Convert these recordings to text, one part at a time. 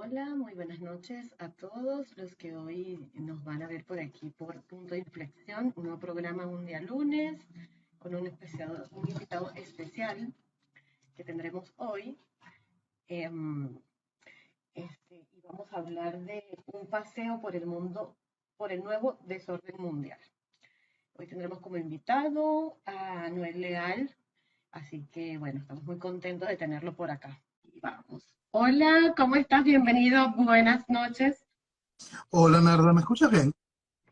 Hola, muy buenas noches a todos los que hoy nos van a ver por aquí por Punto de Inflexión, un nuevo programa un día lunes con un invitado especial que tendremos hoy. Em, y vamos a hablar de un paseo por el mundo, por el nuevo desorden mundial. Hoy tendremos como invitado a Noel Leal, así que bueno, estamos muy contentos de tenerlo por acá. Y vamos. Hola, ¿cómo estás? Bienvenido, buenas noches. Hola Narda, ¿me escuchas bien?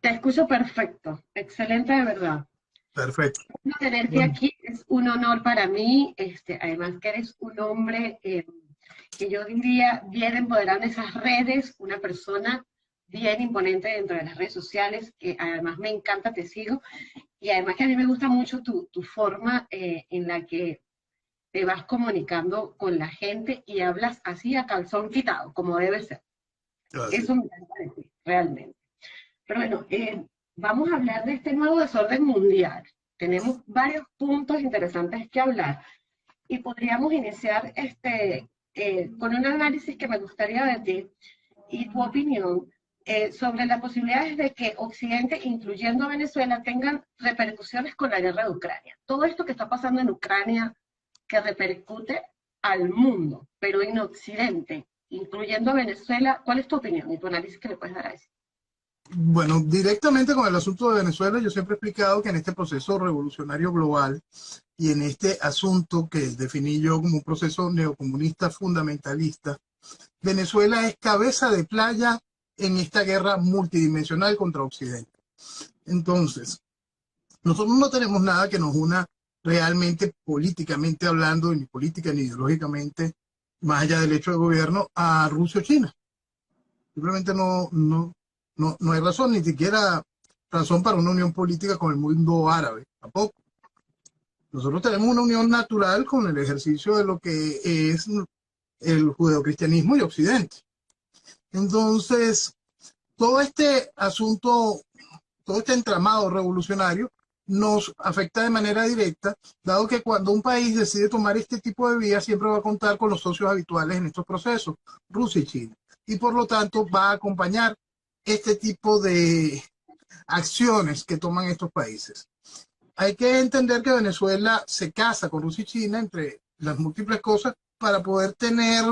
Te escucho perfecto, excelente de verdad. Perfecto. Tenerte Bueno, aquí es un honor para mí, además que eres un hombre que yo diría bien empoderado en esas redes, una persona bien imponente dentro de las redes sociales, que además me encanta, te sigo, y además que a mí me gusta mucho tu forma en la que te vas comunicando con la gente y hablas así a calzón quitado, como debe ser. así. Eso me encanta de ti, realmente. Pero bueno, vamos a hablar de este nuevo desorden mundial. Tenemos varios puntos interesantes que hablar y podríamos iniciar con un análisis que me gustaría de ti y tu opinión sobre las posibilidades de que Occidente, incluyendo a Venezuela, tengan repercusiones con la guerra de Ucrania. Todo esto que está pasando en Ucrania, que repercute al mundo, pero en Occidente, incluyendo a Venezuela, ¿cuál es tu opinión y tu análisis que le puedes dar a eso? Bueno, directamente con el asunto de Venezuela, yo siempre he explicado que en este proceso revolucionario global y en este asunto que definí yo como un proceso neocomunista fundamentalista, Venezuela es cabeza de playa en esta guerra multidimensional contra Occidente. Entonces, nosotros no tenemos nada que nos una realmente políticamente hablando, ni política ni ideológicamente, más allá del hecho de gobierno, a Rusia o China. Simplemente no hay razón, ni siquiera razón para una unión política con el mundo árabe, tampoco. Nosotros tenemos una unión natural con el ejercicio de lo que es el judeocristianismo y Occidente. Entonces, todo este asunto, todo este entramado revolucionario nos afecta de manera directa, dado que cuando un país decide tomar este tipo de vías, siempre va a contar con los socios habituales en estos procesos, Rusia y China. Y por lo tanto va a acompañar este tipo de acciones que toman estos países. Hay que entender que Venezuela se casa con Rusia y China, entre las múltiples cosas, para poder tener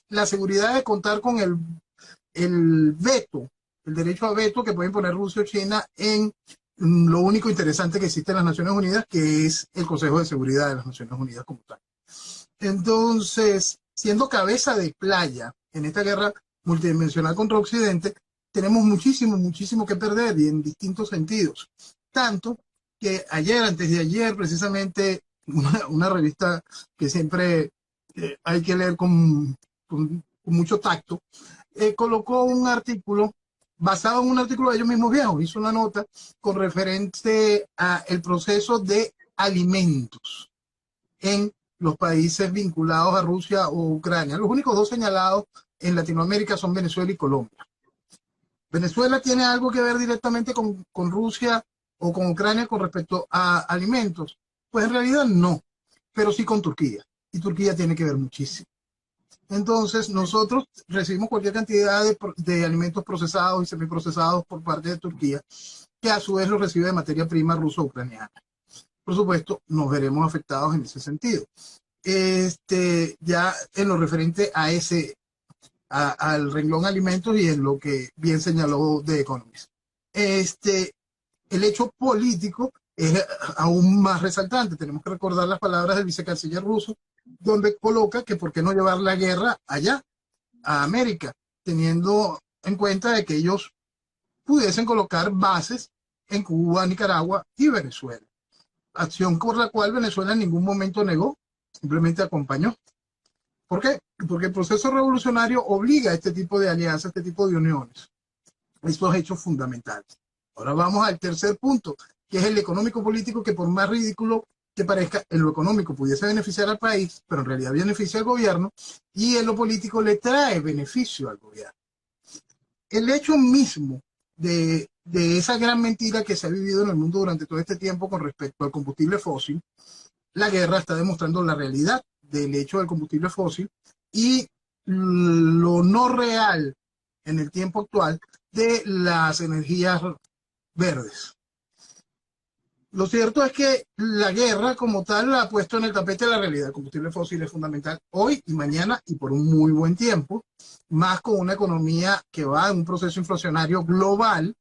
la seguridad de contar con el veto, el derecho a veto que pueden poner Rusia o China en lo único interesante que existe en las Naciones Unidas, que es el Consejo de Seguridad de las Naciones Unidas como tal. Entonces, siendo cabeza de playa en esta guerra multidimensional contra Occidente, tenemos muchísimo que perder y en distintos sentidos. Tanto que ayer, antes de ayer, precisamente, una revista que siempre hay que leer con mucho tacto, colocó un artículo basado en un artículo de ellos mismos viejos, hizo una nota con referente a el proceso de alimentos en los países vinculados a Rusia o Ucrania. Los únicos dos señalados en Latinoamérica son Venezuela y Colombia. ¿Venezuela tiene algo que ver directamente con Rusia o con Ucrania con respecto a alimentos? Pues en realidad no, pero sí con Turquía. Y Turquía tiene que ver muchísimo. Entonces, nosotros recibimos cualquier cantidad de alimentos procesados y semiprocesados por parte de Turquía, que a su vez lo recibe de materia prima ruso-ucraniana. Por supuesto, nos veremos afectados en ese sentido. Ya en lo referente a al renglón alimentos y en lo que bien señaló The Economist. El hecho político es aún más resaltante. Tenemos que recordar las palabras del vicecanciller ruso, donde coloca que por qué no llevar la guerra allá, a América, teniendo en cuenta de que ellos pudiesen colocar bases en Cuba, Nicaragua y Venezuela. Acción por la cual Venezuela en ningún momento negó, simplemente acompañó. ¿Por qué? Porque el proceso revolucionario obliga a este tipo de alianzas, a este tipo de uniones. Estos hechos fundamentales. Ahora vamos al tercer punto, que es el económico-político, que por más ridículo que parezca, en lo económico pudiese beneficiar al país, pero en realidad beneficia al gobierno, y en lo político le trae beneficio al gobierno. El hecho mismo de esa gran mentira que se ha vivido en el mundo durante todo este tiempo con respecto al combustible fósil, la guerra está demostrando la realidad del hecho del combustible fósil y lo no real en el tiempo actual de las energías verdes. Lo cierto es que la guerra como tal la ha puesto en el tapete de la realidad. El combustible fósil es fundamental hoy y mañana y por un muy buen tiempo, más con una economía que va en un proceso inflacionario global.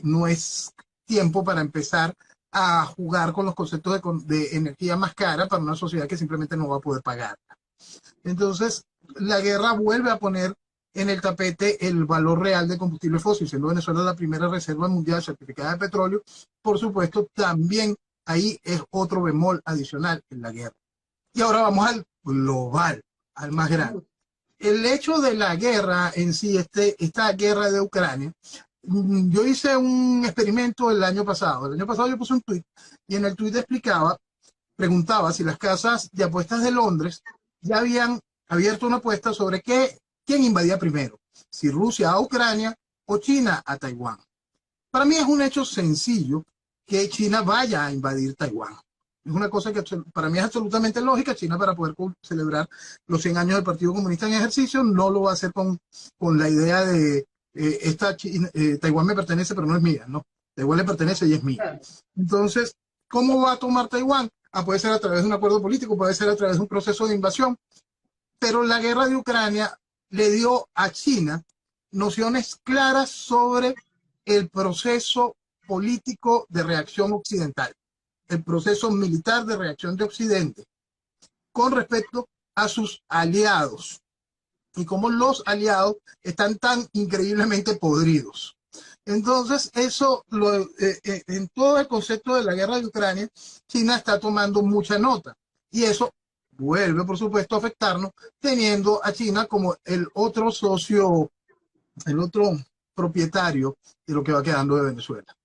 No es tiempo para empezar a jugar con los conceptos de energía más cara para una sociedad que simplemente no va a poder pagar. Entonces, la guerra vuelve a poner en el tapete el valor real de combustible fósil, siendo Venezuela la primera reserva mundial certificada de petróleo. Por supuesto, también ahí es otro bemol adicional en la guerra. Y ahora vamos al global, al más grande. El hecho de la guerra en sí, esta guerra de Ucrania, yo hice un experimento el año pasado. El año pasado yo puse un tuit y en el tuit preguntaba si las casas de apuestas de Londres ya habían abierto una apuesta sobre quién invadía primero, si Rusia a Ucrania o China a Taiwán. Para mí es un hecho sencillo que China vaya a invadir Taiwán. Es una cosa que para mí es absolutamente lógica. China, para poder celebrar los 100 años del Partido Comunista en ejercicio, no lo va a hacer con la idea de Taiwán me pertenece pero no es mía, ¿no? Taiwán le pertenece y es mía. Entonces, ¿cómo va a tomar Taiwán? Puede ser a través de un acuerdo político, puede ser a través de un proceso de invasión, pero la guerra de Ucrania le dio a China nociones claras sobre el proceso político de reacción occidental, el proceso militar de reacción de Occidente con respecto a sus aliados y cómo los aliados están tan increíblemente podridos. Entonces, eso, en todo el concepto de la guerra de Ucrania, China está tomando mucha nota. Y eso vuelve, por supuesto, a afectarnos, teniendo a China como el otro socio, el otro propietario de lo que va quedando de Venezuela.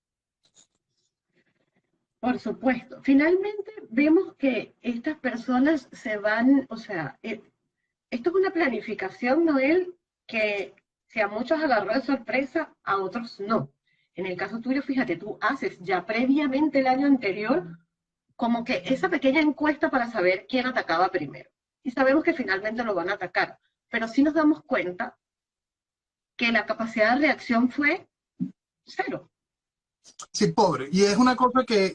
Por supuesto. Finalmente vemos que estas personas se van, o sea, esto es una planificación, Noel, que si a muchos agarró de sorpresa, a otros no. En el caso tuyo, fíjate, tú haces ya previamente el año anterior como que esa pequeña encuesta para saber quién atacaba primero. Y sabemos que finalmente lo van a atacar, pero sí nos damos cuenta que la capacidad de reacción fue cero. Sí, pobre. Y es una cosa que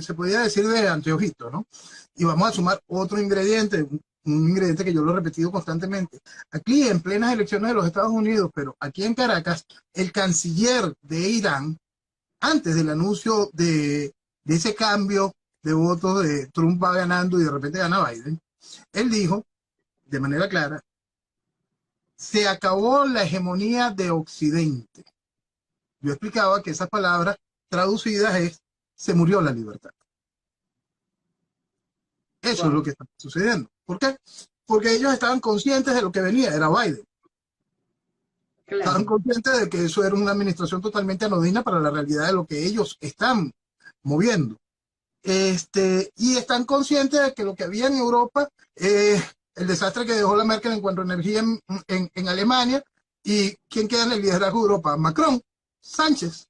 se podría decir de anteojito, ¿no? Y vamos a sumar otro ingrediente, un ingrediente que yo lo he repetido constantemente. Aquí, en plenas elecciones de los Estados Unidos, pero aquí en Caracas, el canciller de Irán, antes del anuncio de ese cambio de votos de Trump va ganando y de repente gana Biden, él dijo de manera clara, se acabó la hegemonía de Occidente. Yo explicaba que esas palabras traducidas es, se murió la libertad. Eso es lo que está sucediendo. ¿Por qué? Porque ellos estaban conscientes de lo que venía, era Biden. Claro. Estaban conscientes de que eso era una administración totalmente anodina para la realidad de lo que ellos están moviendo. Y están conscientes de que lo que había en Europa, el desastre que dejó la Merkel en cuanto a energía en Alemania, y ¿quién queda en el liderazgo de Europa? Macron, Sánchez.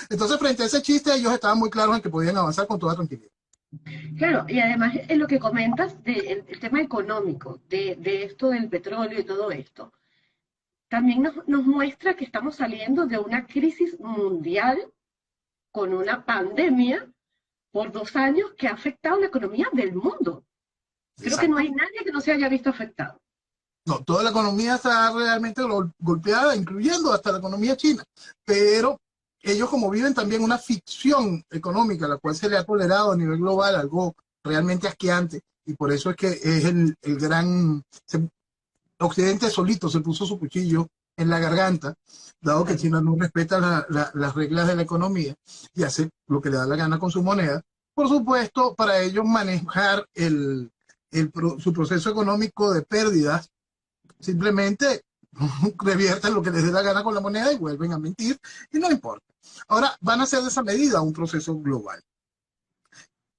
Entonces, frente a ese chiste, ellos estaban muy claros en que podían avanzar con toda tranquilidad. Claro, y además en lo que comentas del tema económico, de esto del petróleo y todo esto, también nos muestra que estamos saliendo de una crisis mundial con una pandemia por 2 años que ha afectado la economía del mundo. Creo que no hay nadie que no se haya visto afectado. No, toda la economía está realmente golpeada, incluyendo hasta la economía china. Pero ellos, como viven también una ficción económica, la cual se le ha tolerado a nivel global, algo realmente asqueante, y por eso es que es el gran... Occidente solito se puso su cuchillo en la garganta, dado que China no respeta las reglas de la economía y hace lo que le da la gana con su moneda. Por supuesto, para ellos manejar su proceso económico de pérdidas, simplemente revierten lo que les dé la gana con la moneda y vuelven a mentir, y no importa. Ahora, van a hacer de esa medida un proceso global.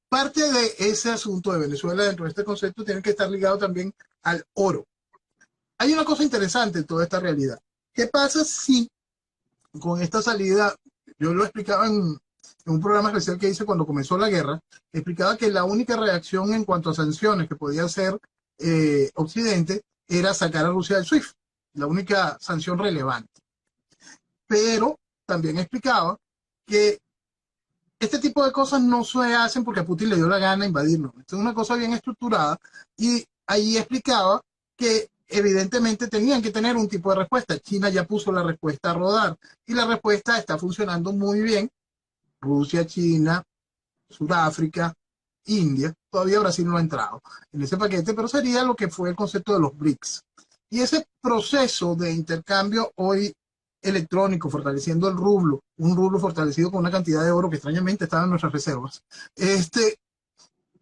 Parte de ese asunto de Venezuela dentro de este concepto tiene que estar ligado también al oro. Hay una cosa interesante en toda esta realidad. ¿Qué pasa si con esta salida, yo lo explicaba en un programa especial que hice cuando comenzó la guerra, explicaba que la única reacción en cuanto a sanciones que podía hacer Occidente era sacar a Rusia del SWIFT, la única sanción relevante. Pero también explicaba que este tipo de cosas no se hacen porque a Putin le dio la gana invadirnos. Esto es una cosa bien estructurada y ahí explicaba que evidentemente tenían que tener un tipo de respuesta. China ya puso la respuesta a rodar y la respuesta está funcionando muy bien. Rusia, China, Sudáfrica, India, todavía Brasil no ha entrado en ese paquete, pero sería lo que fue el concepto de los BRICS. Y ese proceso de intercambio hoy electrónico, fortaleciendo el rublo, un rublo fortalecido con una cantidad de oro que extrañamente estaba en nuestras reservas,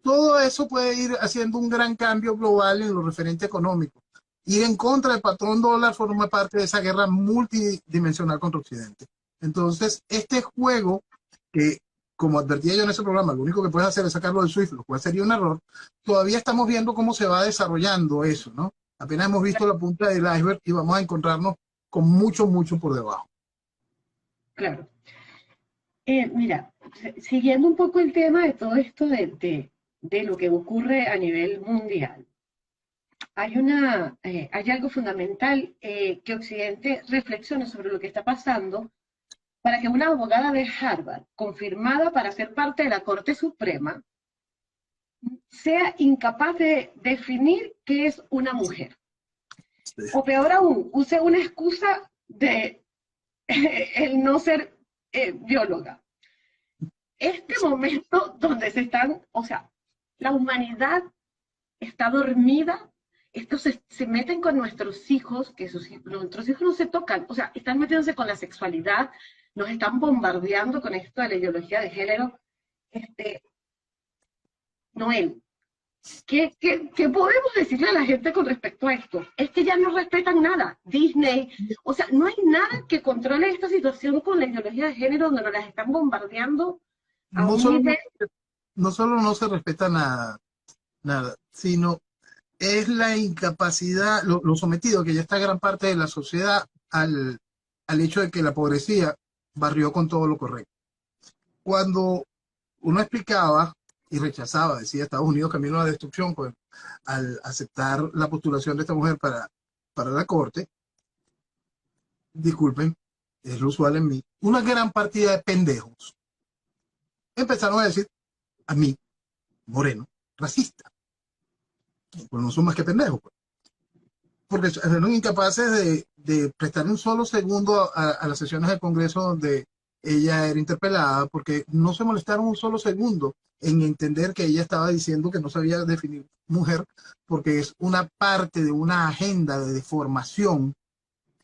todo eso puede ir haciendo un gran cambio global en lo referente económico. Ir en contra del patrón dólar forma parte de esa guerra multidimensional contra Occidente. Entonces, este juego que, como advertía yo en ese programa, lo único que puedes hacer es sacarlo del SWIFT, lo cual sería un error, todavía estamos viendo cómo se va desarrollando eso, ¿no? Apenas hemos visto la punta del iceberg y vamos a encontrarnos con mucho, mucho por debajo. Claro. Mira, siguiendo un poco el tema de todo esto de lo que ocurre a nivel mundial, hay algo fundamental que Occidente reflexione sobre lo que está pasando para que una abogada de Harvard, confirmada para ser parte de la Corte Suprema, sea incapaz de definir qué es una mujer. O peor aún, use una excusa de el no ser bióloga. Este momento donde se están, o sea, la humanidad está dormida, estos se meten con nuestros hijos, que nuestros hijos no se tocan, o sea, están metiéndose con la sexualidad, nos están bombardeando con esto de la ideología de género. Noel, ¿qué podemos decirle a la gente con respecto a esto? Es que ya no respetan nada. Disney, o sea, no hay nada que controle esta situación con la ideología de género donde nos las están bombardeando a No un solo, nivel. no solo no se respeta nada, sino es la incapacidad, lo sometido que ya está gran parte de la sociedad al hecho de que la pobrecía barrió con todo lo correcto. Cuando uno explicaba y rechazaba, decía Estados Unidos camino a la destrucción, pues, al aceptar la postulación de esta mujer para la corte, disculpen, es lo usual en mí, una gran partida de pendejos empezaron a decir a mí, moreno, racista. Pues no son más que pendejos, pues. Porque fueron incapaces de prestar un solo segundo a las sesiones del Congreso donde ella era interpelada, porque no se molestaron un solo segundo en entender que ella estaba diciendo que no sabía definir mujer, porque es una parte de una agenda de deformación,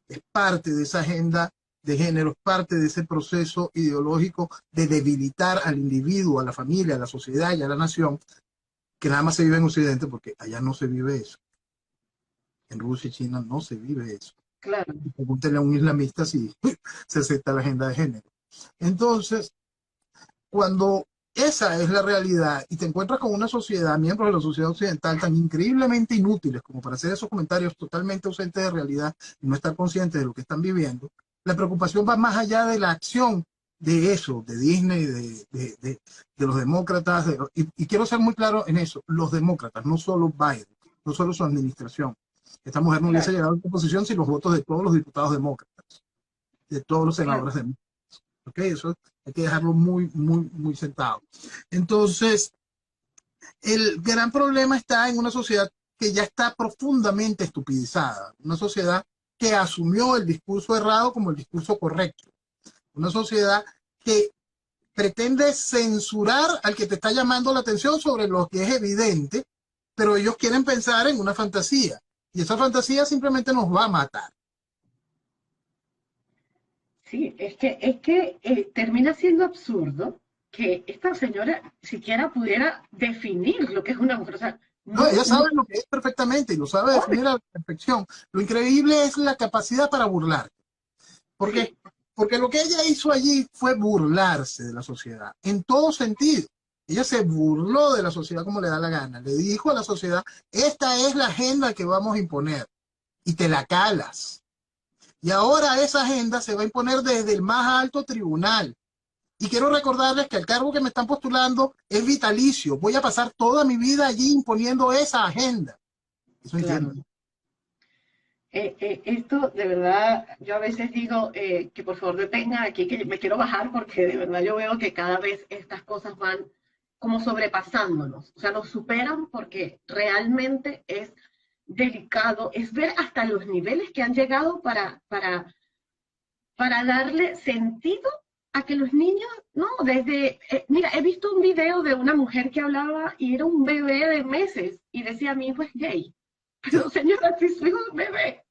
es parte de esa agenda de género, es parte de ese proceso ideológico de debilitar al individuo, a la familia, a la sociedad y a la nación, que nada más se vive en Occidente, porque allá no se vive eso. En Rusia y China no se vive eso. Claro. Pregúntele a un islamista si se acepta la agenda de género. Entonces, cuando esa es la realidad y te encuentras con una sociedad, miembros de la sociedad occidental tan increíblemente inútiles como para hacer esos comentarios totalmente ausentes de realidad y no estar conscientes de lo que están viviendo, la preocupación va más allá de la acción de eso, de Disney, de los demócratas, y quiero ser muy claro en eso, los demócratas, no solo Biden, no solo su administración. Esta mujer no hubiese llegado a esta posición sin los votos de todos los diputados demócratas, de todos los senadores demócratas. ¿Ok? Eso hay que dejarlo muy, muy, muy sentado. Entonces, el gran problema está en una sociedad que ya está profundamente estupidizada, una sociedad que asumió el discurso errado como el discurso correcto, una sociedad que pretende censurar al que te está llamando la atención sobre lo que es evidente, pero ellos quieren pensar en una fantasía, y esa fantasía simplemente nos va a matar. Sí, termina siendo absurdo que esta señora siquiera pudiera definir lo que es una mujer. O sea, No, ella no, sabe lo que es perfectamente y lo sabe definir a la perfección. Lo increíble es la capacidad para burlar. ¿Por qué? sí, Porque lo que ella hizo allí fue burlarse de la sociedad, en todo sentido. Ella se burló de la sociedad como le da la gana. Le dijo a la sociedad, esta es la agenda que vamos a imponer. Y te la calas. Y ahora esa agenda se va a imponer desde el más alto tribunal. Y quiero recordarles que el cargo que me están postulando es vitalicio. Voy a pasar toda mi vida allí imponiendo esa agenda. Eso claro. entiendo. Esto de verdad, yo a veces digo que por favor detengan aquí, que me quiero bajar porque de verdad yo veo que cada vez estas cosas van como sobrepasándonos, o sea, nos superan porque realmente es delicado, es ver hasta los niveles que han llegado para darle sentido a que los niños, no, mira, he visto un video de una mujer que hablaba y era un bebé de meses y decía, mi hijo es gay. Sí. Pero señora, si su hijo es bebé.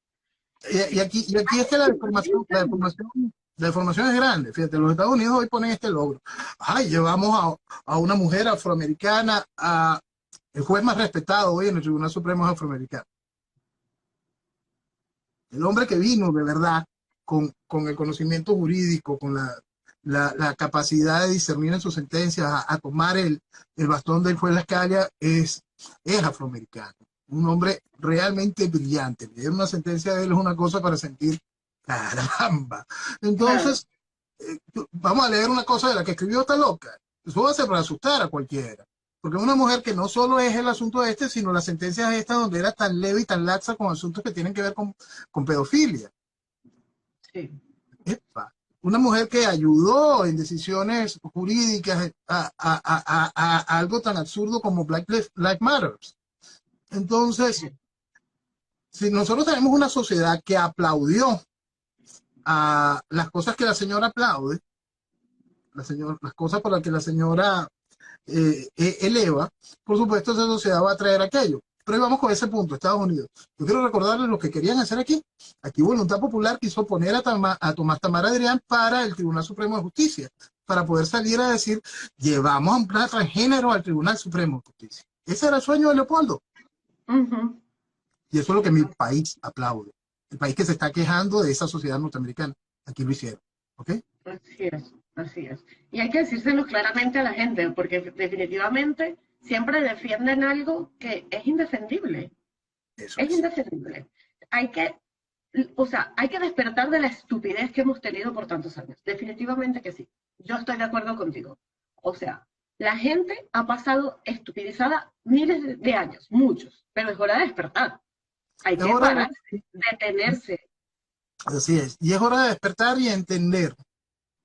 Y aquí es que la deformación es grande. Fíjate, los Estados Unidos hoy ponen este logro. Ay, llevamos a una mujer afroamericana a el juez más respetado hoy en el Tribunal Supremo es afroamericano. El hombre que vino de verdad con el conocimiento jurídico, con la capacidad de discernir en sus sentencias, a tomar el bastón del juez Lascalla, es afroamericano. Un hombre realmente brillante. Leer una sentencia de él es una cosa para sentir, caramba. Claro, Entonces, vamos a leer una cosa de la que escribió esta loca. Eso va a ser para asustar a cualquiera. Porque es una mujer que no solo es el asunto este, sino las sentencias estas donde era tan leve y tan laxa con asuntos que tienen que ver con pedofilia. sí, Epa. Una mujer que ayudó en decisiones jurídicas a algo tan absurdo como Black Lives Matter. Entonces, sí, si nosotros tenemos una sociedad que aplaudió a las cosas que la señora aplaude, las cosas por las que la señora eleva, por supuesto esa sociedad va a traer aquello. Pero ahí vamos con ese punto, Estados Unidos. Yo quiero recordarles lo que querían hacer aquí. Aquí Voluntad Popular quiso poner a Tomás Tamar Adrián para el Tribunal Supremo de Justicia, para poder salir a decir, llevamos a un plan transgénero al Tribunal Supremo de Justicia. Ese era el sueño de Leopoldo. ujú, Y eso es lo que mi país aplaude. El país que se está quejando de esa sociedad norteamericana. Aquí lo hicieron. ¿Ok? así es, así es. Y hay que decírselo claramente a la gente, porque definitivamente siempre defienden algo que es indefendible, Eso es es. indefendible. Hay que, o sea, hay que despertar de la estupidez que hemos tenido por tantos años. Definitivamente que sí. Yo estoy de acuerdo contigo. O sea, la gente ha pasado estupidizada miles de años, muchos, pero es hora de despertar. Hay Es que hora de, pararse, detenerse. así es. Y es hora de despertar y entender.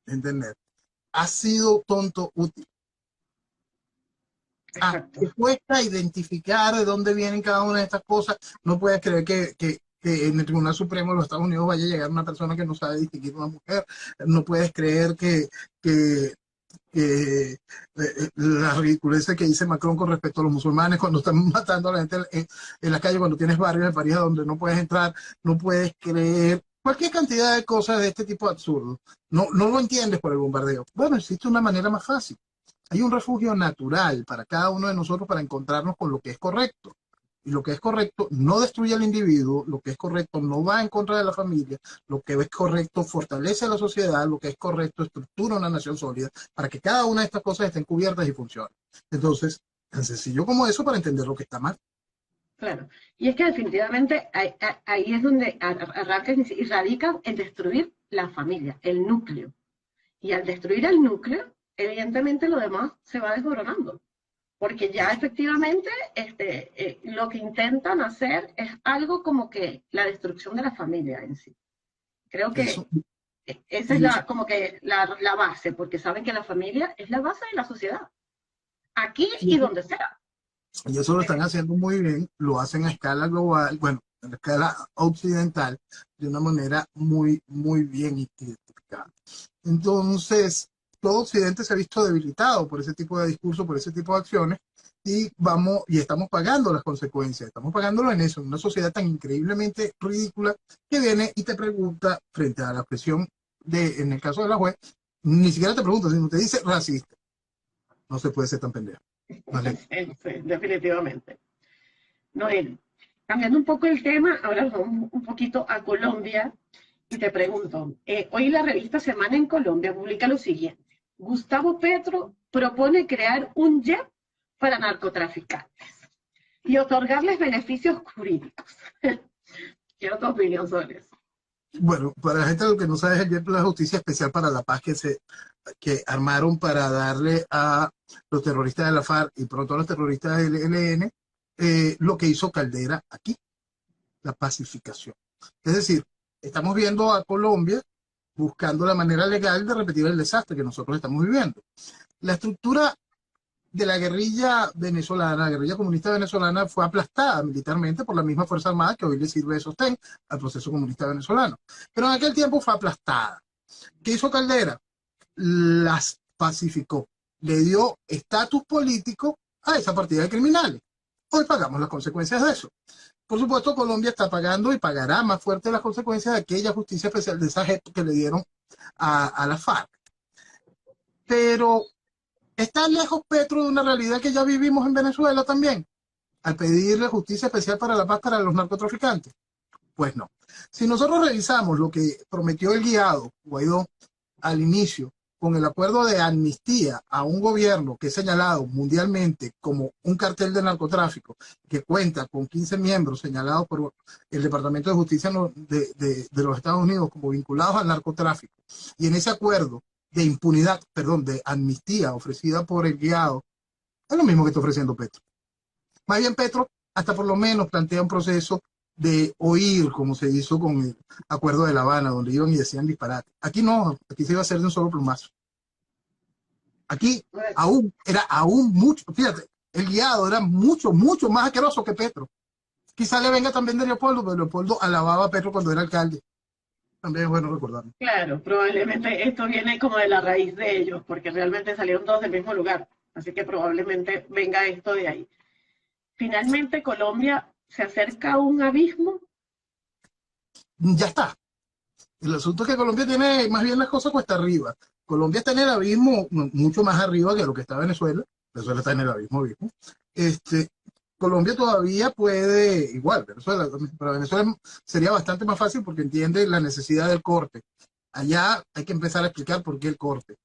Entender. Ha sido tonto útil. Exacto. Te cuesta identificar de dónde vienen cada una de estas cosas. No puedes creer que en el Tribunal Supremo de los Estados Unidos vaya a llegar una persona que no sabe distinguir una mujer. No puedes creer que la ridiculez que dice Macron con respecto a los musulmanes cuando están matando a la gente en la calle, cuando tienes barrios de París donde no puedes entrar, no puedes creer cualquier cantidad de cosas de este tipo absurdo. No lo entiendes por el bombardeo. Bueno, existe una manera más fácil. Hay un refugio natural para cada uno de nosotros para encontrarnos con lo que es correcto. Y lo que es correcto no destruye al individuo, lo que es correcto no va en contra de la familia, lo que es correcto fortalece a la sociedad, lo que es correcto estructura una nación sólida para que cada una de estas cosas estén cubiertas y funcionen. Entonces, tan sencillo como eso para entender lo que está mal. Claro. Y es que definitivamente ahí es donde arranca y radica en destruir la familia, el núcleo. Y al destruir el núcleo, evidentemente lo demás se va desmoronando. Porque ya efectivamente lo que intentan hacer es algo como que la destrucción de la familia en sí. Creo Eso, que esa es y eso, como que la base, porque saben que la familia es la base de la sociedad, aquí y y eso, donde sea. y eso lo están haciendo muy bien, lo hacen a escala global, bueno, a escala occidental, de una manera muy, muy bien identificada. Entonces, todo Occidente se ha visto debilitado por ese tipo de discurso, por ese tipo de acciones, y estamos pagando las consecuencias, estamos pagándolo en eso, en una sociedad tan increíblemente ridícula que viene y te pregunta, frente a la presión en el caso de la juez, ni siquiera te pregunta, sino te dice racista. No se puede ser tan pendejo. ¿Vale? Sí, sí, definitivamente. Noel, cambiando un poco el tema, ahora nos vamos un poquito a Colombia y te pregunto, hoy la revista Semana en Colombia publica lo siguiente. Gustavo Petro propone crear un JEP para narcotraficantes y otorgarles beneficios jurídicos. Quiero tu opinión sobre eso. Bueno, para la gente lo que no sabe es el Día de la Justicia Especial para la Paz que armaron para darle a los terroristas de la FARC y pronto a los terroristas del ELN lo que hizo Caldera aquí, la pacificación. Es decir, estamos viendo a Colombia buscando la manera legal de repetir el desastre que nosotros estamos viviendo. La estructura de la guerrilla venezolana, la guerrilla comunista venezolana, fue aplastada militarmente por la misma Fuerza Armada que hoy le sirve de sostén al proceso comunista venezolano. Pero en aquel tiempo fue aplastada. ¿Qué hizo Caldera? Las pacificó. Le dio estatus político a esa partida de criminales. Hoy pagamos las consecuencias de eso. Por supuesto, Colombia está pagando y pagará más fuerte las consecuencias de aquella justicia especial de esa JEP que le dieron a la FARC. Pero ¿está lejos Petro de una realidad que ya vivimos en Venezuela también? Al pedirle justicia especial para la paz para los narcotraficantes. Pues no. Si nosotros revisamos lo que prometió el guiado Guaidó al inicio, con el acuerdo de amnistía a un gobierno que es señalado mundialmente como un cartel de narcotráfico, que cuenta con 15 miembros señalados por el Departamento de Justicia de los Estados Unidos como vinculados al narcotráfico, y en ese acuerdo de impunidad, perdón, de amnistía ofrecida por el guiado, es lo mismo que está ofreciendo Petro. Más bien Petro hasta por lo menos plantea un proceso de oír, como se hizo con el acuerdo de La Habana, donde iban y decían disparate. Aquí no, aquí se iba a hacer de un solo plumazo. Aquí era aún mucho, fíjate, el guiado era mucho más asqueroso que Petro. Quizá le venga también de Leopoldo, pero Leopoldo alababa a Petro cuando era alcalde. También es bueno recordarlo. Claro, probablemente esto viene como de la raíz de ellos, porque realmente salieron todos del mismo lugar. Así que probablemente venga esto de ahí. Finalmente Colombia se acerca a un abismo. Ya está. El asunto es que Colombia tiene más bien las cosas cuesta arriba. Colombia está en el abismo mucho más arriba que lo que está Venezuela. Venezuela está en el abismo. Colombia todavía puede, igual, para Venezuela sería bastante más fácil porque entiende la necesidad del corte. Allá hay que empezar a explicar por qué el corte.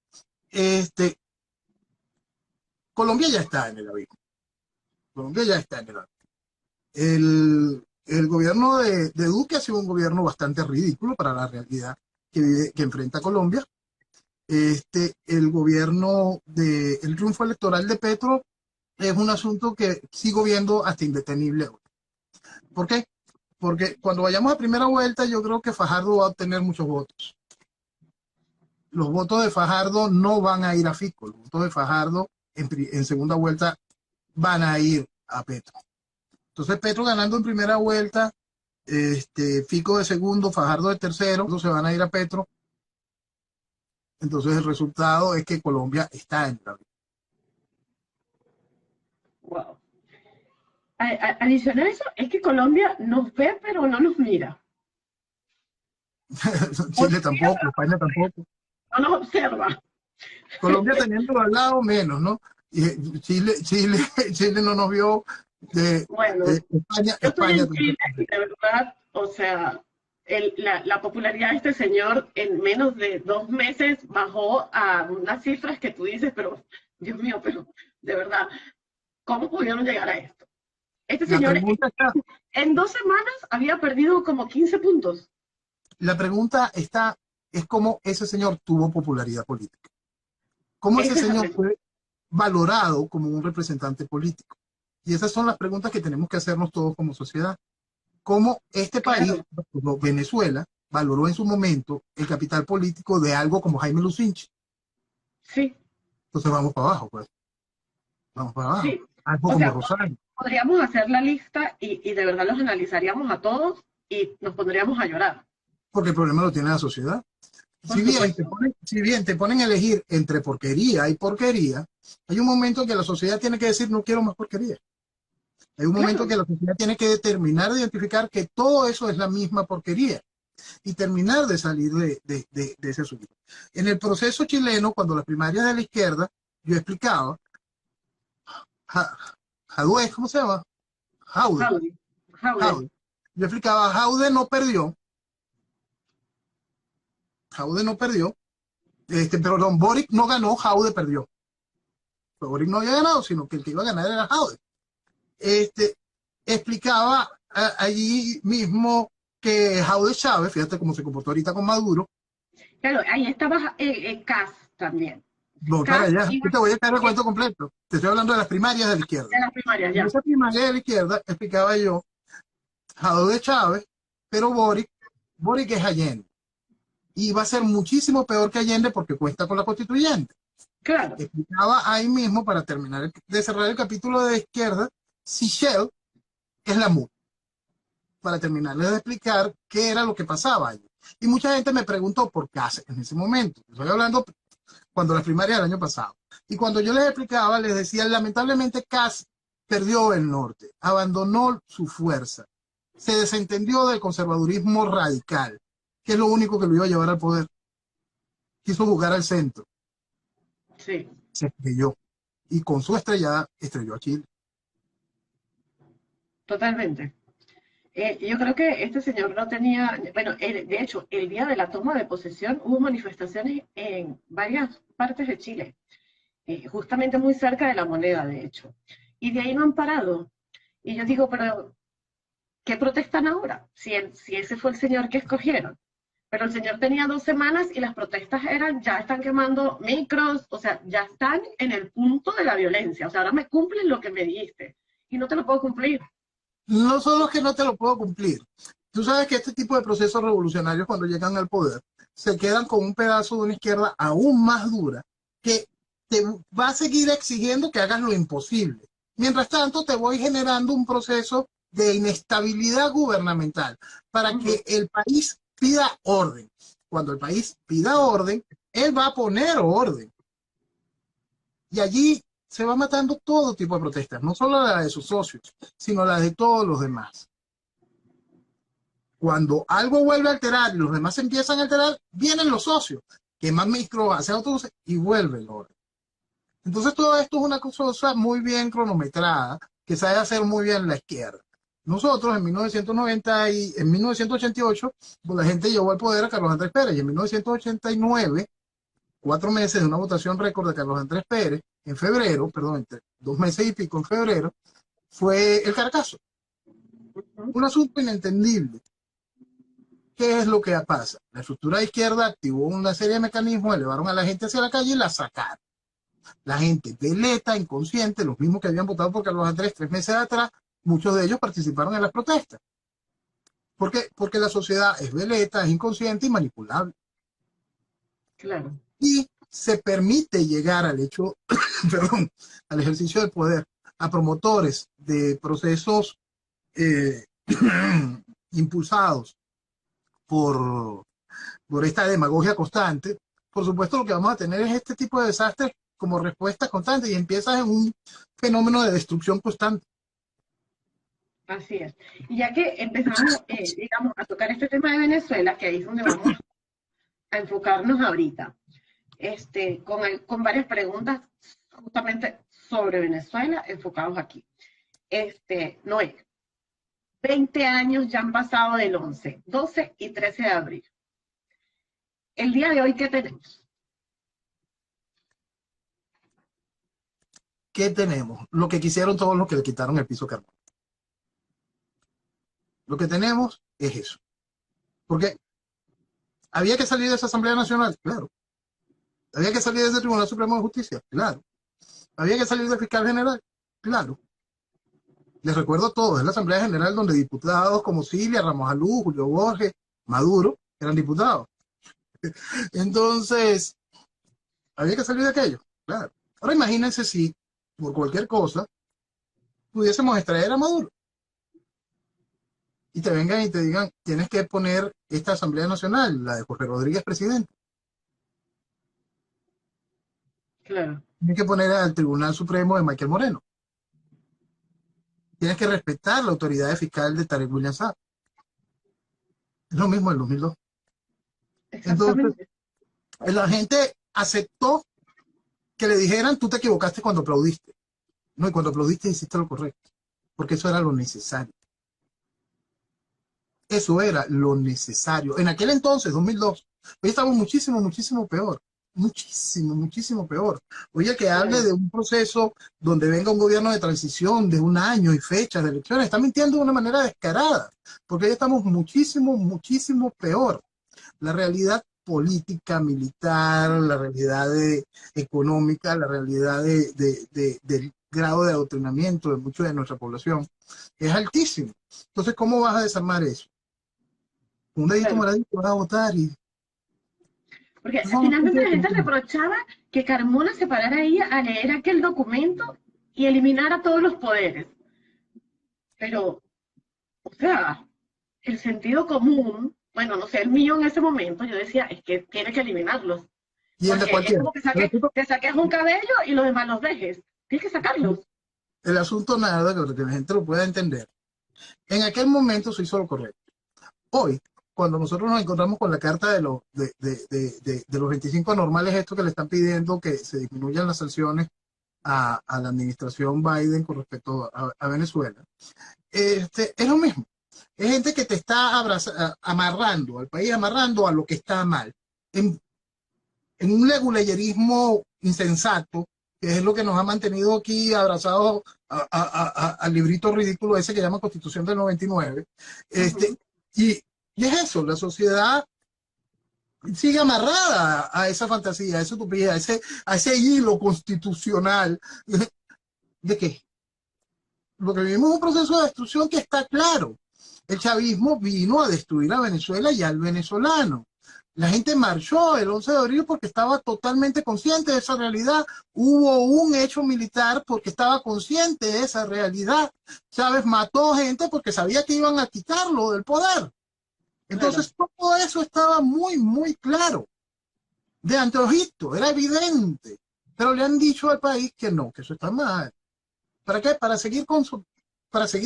Colombia ya está en el abismo. Colombia ya está en el abismo. El gobierno de Duque ha sido un gobierno bastante ridículo para la realidad que enfrenta Colombia. El gobierno el triunfo electoral de Petro es un asunto que sigo viendo hasta indetenible. ¿Por qué? Porque cuando vayamos a primera vuelta yo creo que Fajardo va a obtener muchos votos. Los votos de Fajardo no van a ir a Fico. Los votos de Fajardo en segunda vuelta van a ir a Petro. Entonces Petro ganando en primera vuelta, Fico de segundo, Fajardo de tercero, entonces se van a ir a Petro. Entonces el resultado es que Colombia está en la vida. Wow. Adicional a eso, es que Colombia nos ve pero no nos mira. Chile tampoco, España tampoco. No nos observa. Colombia teniendo al lado menos, ¿no? Y Chile no nos vio. Bueno, España, yo estoy España en Chile y de verdad, o sea, la popularidad de este señor en menos de 2 meses bajó a unas cifras que tú dices, pero Dios mío, pero de verdad, ¿cómo pudieron llegar a esto? Este señor en 2 semanas había perdido como 15 puntos. La pregunta es cómo ese señor tuvo popularidad política. ¿Cómo ese señor fue valorado como un representante político? Y esas son las preguntas que tenemos que hacernos todos como sociedad. ¿Cómo este país, Venezuela, valoró en su momento el capital político de algo como Jaime Lucinchi? Sí. Entonces vamos para abajo, pues. Vamos para abajo. Sí. Algo como Rosario. Podríamos hacer la lista y de verdad los analizaríamos a todos y nos pondríamos a llorar. Porque el problema lo tiene la sociedad. Si bien te ponen a elegir entre porquería y porquería, hay un momento que la sociedad tiene que decir no quiero más porquería. Hay un momento que la sociedad tiene que determinar, de identificar que todo eso es la misma porquería y terminar de salir de ese asunto. En el proceso chileno, cuando las primarias de la izquierda, yo explicaba, Jadue, ¿cómo se llama? Jaude. Yo explicaba, Jaude no perdió, perdón, Boric no ganó, Jaude perdió. Pero Boric no había ganado, sino que el que iba a ganar era Jaude. Explicaba allí mismo que Jaude Chávez, fíjate cómo se comportó ahorita con Maduro. Claro, ahí estaba Kass también. No, para allá, te voy a caer el cuento completo. Te estoy hablando de las primarias de la izquierda. De las primarias, ya. En esa primaria de la izquierda explicaba yo, Jaude Chávez Pero Boric es Allende. Y va a ser muchísimo peor que Allende porque cuenta con la constituyente. Claro, Explicaba ahí mismo, para terminar de cerrar el capítulo de izquierda, Sichel, que es la MUD, para terminarles de explicar qué era lo que pasaba allí. Y mucha gente me preguntó por Cáceres en ese momento. Estoy hablando cuando las primarias del año pasado. Y cuando yo les explicaba, les decía, lamentablemente Cáceres perdió el norte, abandonó su fuerza, se desentendió del conservadurismo radical, que es lo único que lo iba a llevar al poder. Quiso jugar al centro, sí, se estrelló. Y con su estrellada estrelló a Chile. totalmente. Yo creo que este señor no tenía, bueno, de hecho, el día de la toma de posesión hubo manifestaciones en varias partes de Chile, justamente muy cerca de la Moneda, de hecho. Y de ahí no han parado. Y yo digo, pero ¿qué protestan ahora? Si ese fue el señor que escogieron. Pero el señor tenía 2 semanas y las protestas eran, ya están quemando micros, o sea, ya están en el punto de la violencia. O sea, ahora me cumplen lo que me dijiste y no te lo puedo cumplir. No solo que no te lo puedo cumplir. Tú sabes que este tipo de procesos revolucionarios, cuando llegan al poder, se quedan con un pedazo de una izquierda aún más dura que te va a seguir exigiendo que hagas lo imposible. Mientras tanto, te voy generando un proceso de inestabilidad gubernamental para que el país pida orden. Cuando el país pida orden, él va a poner orden. Y allí se va matando todo tipo de protestas, no solo la de sus socios, sino la de todos los demás. Cuando algo vuelve a alterar y los demás empiezan a alterar, vienen los socios, queman micro, hacen autobuses y vuelve el orden. Entonces todo esto es una cosa muy bien cronometrada, que sabe hacer muy bien la izquierda. Nosotros en 1990 y en 1988, pues la gente llevó al poder a Carlos Andrés Pérez, y en 1989, 4 meses de una votación récord de Carlos Andrés Pérez, en febrero, perdón, entre 2 meses y pico en febrero, fue el Caracazo. Un asunto inentendible. ¿Qué es lo que pasa? La estructura de izquierda activó una serie de mecanismos, elevaron a la gente hacia la calle y la sacaron. La gente veleta, inconsciente, los mismos que habían votado por Carlos Andrés 3 meses atrás, muchos de ellos participaron en las protestas. ¿Por qué? Porque la sociedad es veleta, es inconsciente y manipulable. Claro. Y se permite llegar al hecho, perdón, al ejercicio del poder a promotores de procesos eh, impulsados por esta demagogia constante. Por supuesto, lo que vamos a tener es este tipo de desastres como respuesta constante y empiezas en un fenómeno de destrucción constante. Así es. Y ya que empezamos, digamos, a tocar este tema de Venezuela, que ahí es donde vamos a enfocarnos ahorita, con varias preguntas justamente sobre Venezuela enfocados aquí. Noé, 20 años ya han pasado del 11, 12 y 13 de abril. El día de hoy, ¿qué tenemos? ¿Qué tenemos? Lo que quisieron todos los que le quitaron el piso carbón. Lo que tenemos es eso. Porque había que salir de esa Asamblea Nacional, claro. Había que salir de ese Tribunal Supremo de Justicia, claro. Había que salir del fiscal general, claro. Les recuerdo todo, es la Asamblea General donde diputados como Cilia, Ramos Alú, Julio Borges, Maduro, eran diputados. Entonces, había que salir de aquello, claro. Ahora imagínense si, por cualquier cosa, pudiésemos extraer a Maduro y te vengan y te digan, tienes que poner esta Asamblea Nacional, la de Jorge Rodríguez presidente. Claro. Tienes que poner al Tribunal Supremo de Michael Moreno. Tienes que respetar la autoridad fiscal de Tarek William Saab. Es lo mismo en 2002. Entonces, Exactamente. la gente aceptó que le dijeran, tú te equivocaste cuando aplaudiste. No, y cuando aplaudiste hiciste lo correcto, porque eso era lo necesario. Eso era lo necesario. En aquel entonces, 2002, hoy estamos muchísimo, muchísimo peor. Muchísimo, muchísimo peor. Oye, que hable Claro. de un proceso donde venga un gobierno de transición de un año y fechas de elecciones, está mintiendo de una manera descarada, porque hoy estamos muchísimo, muchísimo peor. La realidad política, militar, la realidad económica, la realidad del grado de adoctrinamiento de mucha de nuestra población es altísimo. Entonces, ¿cómo vas a desarmar eso? un dedito claro. moradito vas a votar y... Porque Son una finalmente especie la de gente cultura. reprochaba que Carmona se parara ahí a leer aquel documento y eliminara todos los poderes. Pero, o sea, el sentido común, bueno, no sé, el mío en ese momento, yo decía, es que tiene que eliminarlos. Y el de Porque es cualquiera. como que El asunto, te saques un cabello y los demás los dejes. Tienes que sacarlos. el asunto nada, que la gente lo pueda entender. En aquel momento se hizo lo correcto. Hoy, cuando nosotros nos encontramos con la carta de los 25 anormales, esto que le están pidiendo que se disminuyan las sanciones a la administración Biden con respecto a Venezuela, es lo mismo. Es gente que te está amarrando al país, amarrando a lo que está mal. En, en un leguleyerismo insensato, que es lo que nos ha mantenido aquí abrazados al librito ridículo ese que llama Constitución del 99. Ujú. Y, y es eso, la sociedad sigue amarrada a esa fantasía, a esa utopía, a ese hilo constitucional. ¿De qué? Lo que vivimos es un proceso de destrucción que está claro. El chavismo vino a destruir a Venezuela y al venezolano. La gente marchó el 11 de abril porque estaba totalmente consciente de esa realidad. Hubo un hecho militar porque estaba consciente de esa realidad. Chávez mató gente porque sabía que iban a quitarlo del poder. Claro, Entonces todo eso estaba muy, muy claro. De anteojito, era evidente. Pero le han dicho al país que no, que eso está mal. ¿Para qué? Para seguir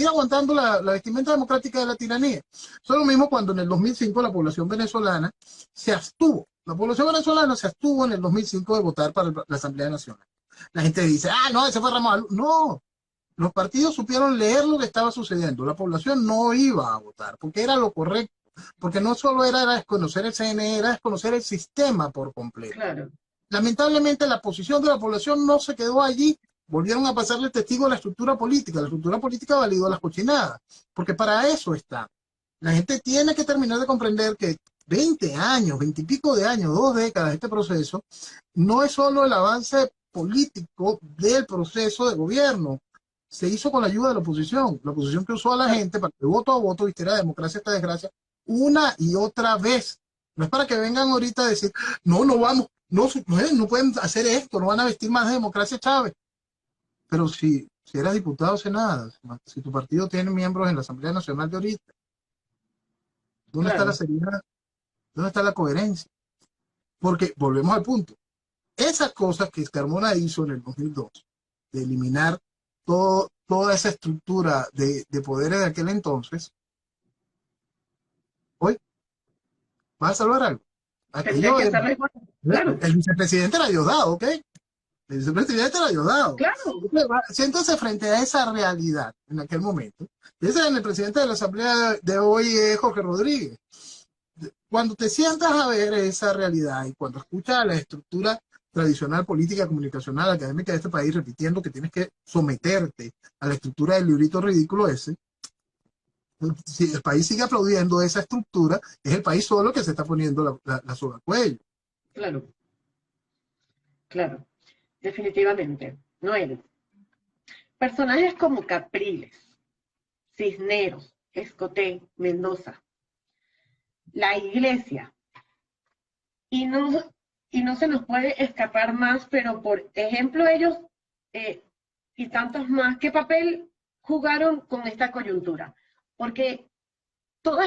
aguantando la vestimenta democrática de la tiranía. Eso es lo mismo cuando en el 2005 la población venezolana se abstuvo. La población venezolana se abstuvo en el 2005 de votar para la Asamblea Nacional. La gente dice, ah, no, ese fue Ramón. No, los partidos supieron leer lo que estaba sucediendo. La población no iba a votar porque era lo correcto. Porque no solo era desconocer el CNE, era desconocer el sistema por completo. claro, Lamentablemente la posición de la población no se quedó allí, volvieron a pasarle testigo a la estructura política validó las cochinadas, porque para eso está. La gente tiene que terminar de comprender que 20 años, 20 y pico de años, 2 décadas de este proceso, no es solo el avance político del proceso de gobierno, se hizo con la ayuda de la oposición que usó a la claro, gente para que voto a voto vistiera democracia esta desgracia una y otra vez. No es para que vengan ahorita a decir, no, no vamos, no, no pueden hacer esto, no van a vestir más de democracia Chávez. Pero si eras diputado o senada, si tu partido tiene miembros en la Asamblea Nacional de ahorita, ¿dónde está la claro. seriedad? ¿Dónde está la coherencia? Porque volvemos al punto. Esas cosas que Carmona hizo en el 2002, de eliminar toda esa estructura de poderes de aquel entonces, hoy va a salvar algo. Tendría Aquello que era, hacerlo igual. Claro, el vicepresidente era Diosdado, ¿ok? El vicepresidente era Diosdado. claro, Siéntase frente a esa realidad en aquel momento. Ese es el presidente de la Asamblea de hoy, Jorge Rodríguez. Cuando te sientas a ver esa realidad y cuando escuchas la estructura tradicional, política, comunicacional, académica de este país, repitiendo que tienes que someterte a la estructura del librito ridículo ese, si el país sigue aplaudiendo esa estructura, es el país solo que se está poniendo la soga al cuello. claro, claro. Definitivamente. Noel. Personajes como Capriles, Cisneros, Escoté, Mendoza, la iglesia. Y no, y no se nos puede escapar más, pero por ejemplo ellos eh, y tantos más, ¿qué papel jugaron con esta coyuntura? Porque todos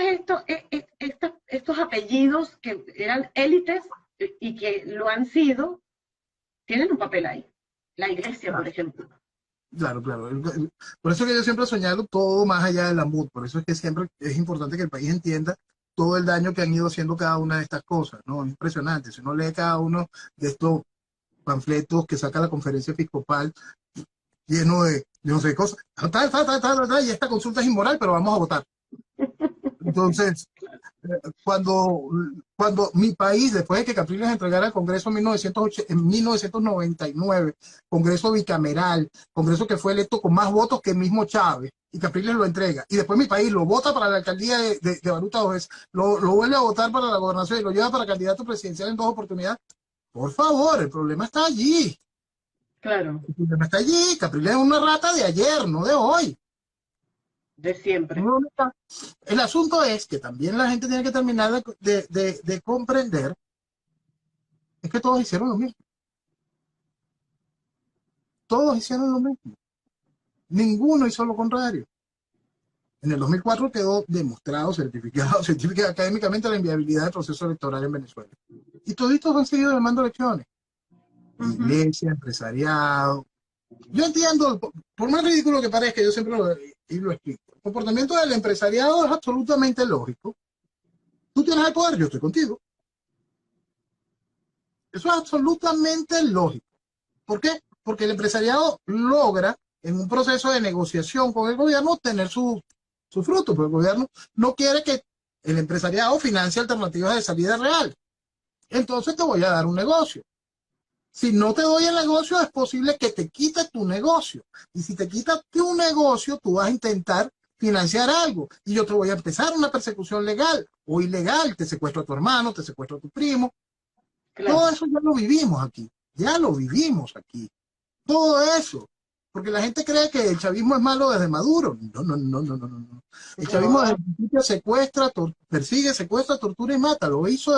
estos apellidos que eran élites y que lo han sido, tienen un papel ahí. La iglesia, por Claro, ejemplo. claro, claro. Por eso que yo siempre he soñado todo más allá de la MUD. Por eso es que siempre es importante que el país entienda todo el daño que han ido haciendo cada una de estas cosas, ¿no? Es impresionante. Si uno lee cada uno de estos panfletos que saca la conferencia episcopal lleno de no sé cosas, y esta consulta es inmoral, pero vamos a votar. Entonces, cuando mi país, después de que Capriles entregara al Congreso en 1999, Congreso bicameral, Congreso que fue electo con más votos que el mismo Chávez, y Capriles lo entrega, y después mi país lo vota para la alcaldía de Baruta 2 veces, lo vuelve a votar para la gobernación y lo lleva para candidato presidencial en 2 oportunidades, por favor, el problema está allí. Claro, El problema está allí. Capriles es una rata de ayer, no de hoy. de siempre. No está. El asunto es que también la gente tiene que terminar de comprender es que todos hicieron lo mismo. Todos hicieron lo mismo. Ninguno hizo lo contrario. En el 2004 quedó demostrado, certificado académicamente la inviabilidad del proceso electoral en Venezuela. Y toditos han seguido llamando elecciones. Iglesia, empresariado. Yo entiendo, por más ridículo que parezca, yo siempre lo explico. El comportamiento del empresariado es absolutamente lógico. Tú tienes el poder, yo estoy contigo. Eso es absolutamente lógico. ¿Por qué? Porque el empresariado logra, en un proceso de negociación con el gobierno, obtener su fruto, porque el gobierno no quiere que el empresariado financie alternativas de salida real. Entonces te voy a dar un negocio. Si no te doy el negocio, es posible que te quite tu negocio. Y si te quitas tu negocio, tú vas a intentar financiar algo. Y yo te voy a empezar una persecución legal o ilegal. Te secuestro a tu hermano, te secuestro a tu primo. Claro. Todo eso ya lo vivimos aquí. Ya lo vivimos aquí. Todo eso. Porque la gente cree que el chavismo es malo desde Maduro. No. El chavismo desde el principio secuestra, persigue, secuestra, tortura y mata. Lo hizo